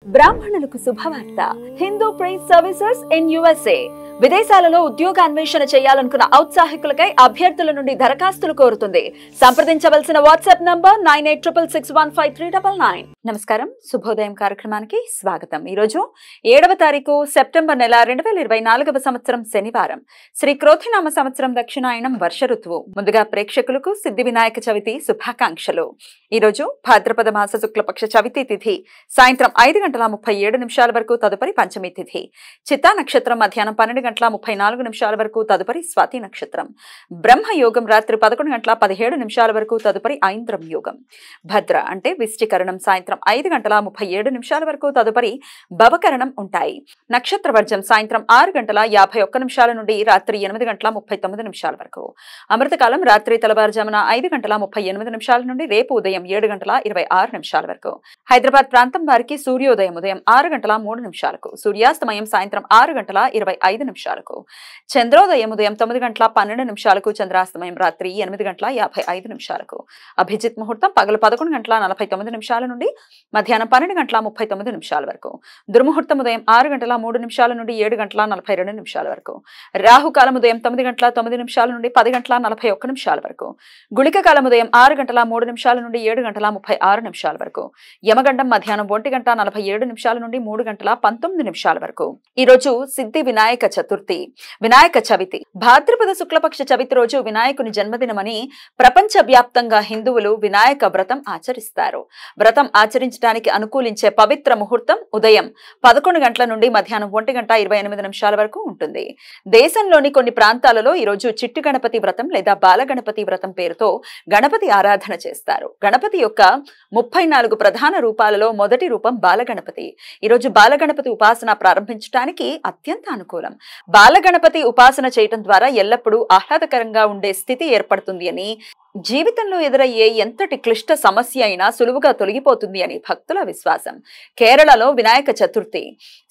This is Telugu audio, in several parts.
బ్రాహ్మణులకు శుభవార్త. Hindu prize services in USA విదేశాలలో ఉద్యోగ అన్వేషణ చేయాలనుకున్న ఔత్సాహికులకై అభ్యర్థుల నుండి దరఖాస్తులు కోరుతుంది. సంప్రదించవలసిన వాట్సాప్ నంబర్ 9866615399. నమస్కారం, శుభోదయం కార్యక్రమానికి స్వాగతం. ఈ రోజు 7వ తారీఖు సెప్టెంబర్ నెల 2024వ సంవత్సరం శనివారం. శ్రీ క్రోధినామ సంవత్సరం దక్షిణాయనం వర్ష ఋతువు. ముందుగా ప్రేక్షకులకు సిద్ధి వినాయక చవితి శుభాకాంక్షలు. ఈ రోజు భాద్రపద మాస శుక్లపక్ష చవితి తిథి సాయంత్రం 5:37 వరకు, తదుపరి పంచమి తిథి. చిత్తా నక్షత్రం మధ్యాహ్నం 12:34 వరకు, తదుపరి స్వాతి నక్షత్రం. బ్రహ్మయోగం రాత్రి 11:17 వరకు, తదుపరి ఐంద్రం యోగం. భద్ర అంటే విష్టికరణం సాయంత్రం 5:37 వరకు, తదుపరి భవకరణం ఉంటాయి. నక్షత్ర వర్జం సాయంత్రం 6:51 నుండి రాత్రి 8:39 వరకు. అమృతకాలం రాత్రి తెల్లవారుజామున 5:38 నుండి రేపు ఉదయం 7:26 వరకు. హైదరాబాద్ ప్రాంతం వారికి సూర్యోదయం ఉదయం 6:03, సూర్యాస్తమయం సాయంత్రం 6:25, చంద్రోదయం ఉదయం 9:12, చంద్రాస్తమయం రాత్రి 8:55. అభిజిత్ ముహూర్తం పగలు 11:49 నుండి మధ్యాహ్నం 12:39 వరకు. దుర్ముహూర్తం ఉదయం 6:03 నుండి 7:42 వరకు. రాహుకాలం ఉదయం 9:09 నుండి 10:41 వరకు. గుళిక కాలం ఉదయం 6:03 నుండి 7:36 వరకు. యమగండం మధ్యాహ్నం 1:47 నుండి 3:19 వరకు. ఈ రోజు సిద్ధి వినాయక చతుర్థి, వినాయక చవితి. భాద్రపద శుక్లపక్ష చవితి రోజు వినాయకుని జన్మదినమని ప్రపంచ వ్యాప్తంగా హిందువులు వినాయక వ్రతం ఆచరిస్తారు. వ్రతం ఆచరించడానికి అనుకూలించే పవిత్ర ముహూర్తం ఉదయం 11 గంటల నుండి మధ్యాహ్నం 1:28 వరకు ఉంటుంది. దేశంలోని కొన్ని ప్రాంతాలలో ఈ రోజు చిట్టు గణపతి వ్రతం లేదా బాలగణపతి వ్రతం పేరుతో గణపతి ఆరాధన చేస్తారు. గణపతి యొక్క 34 ప్రధాన రూపాలలో మొదటి రూపం బాలగణపతి. ఈరోజు బాలగణపతి ఉపాసన ప్రారంభించడానికి అత్యంత అనుకూలం. బాలగణపతి ఉపాసన చేయటం ద్వారా ఎల్లప్పుడూ ఆహ్లాదకరంగా ఉండే స్థితి ఏర్పడుతుంది అని, జీవితంలో ఎదురయ్యే ఎంతటి క్లిష్ట సమస్య అయినా సులువుగా తొలగిపోతుంది అని భక్తుల విశ్వాసం. కేరళలో వినాయక చతుర్థి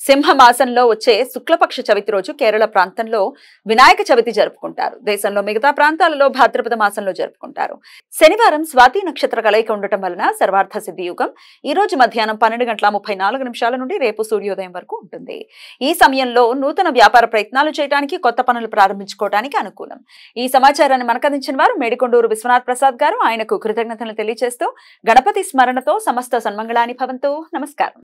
సింహమాసంలో వచ్చే శుక్లపక్ష చవితి రోజు కేరళ ప్రాంతంలో వినాయక చవితి జరుపుకుంటారు. దేశంలో మిగతా ప్రాంతాలలో భాద్రపద మాసంలో జరుపుకుంటారు. శనివారం స్వాతి నక్షత్ర కలయిక ఉండటం వలన సర్వార్థ సిద్ధి యుగం ఈ రోజు మధ్యాహ్నం 12:34 నుండి రేపు సూర్యోదయం వరకు ఉంటుంది. ఈ సమయంలో నూతన వ్యాపార ప్రయత్నాలు చేయడానికి, కొత్త పనులు ప్రారంభించుకోవడానికి అనుకూలం. ఈ సమాచారాన్ని మనకు అందించిన వారు మేడికొండూరు విశ్వనాథ్ ప్రసాద్ గారు. ఆయనకు కృతజ్ఞతలు తెలియజేస్తూ గణపతి స్మరణతో సమస్త సన్మంగళాని భవంతు. నమస్కారం.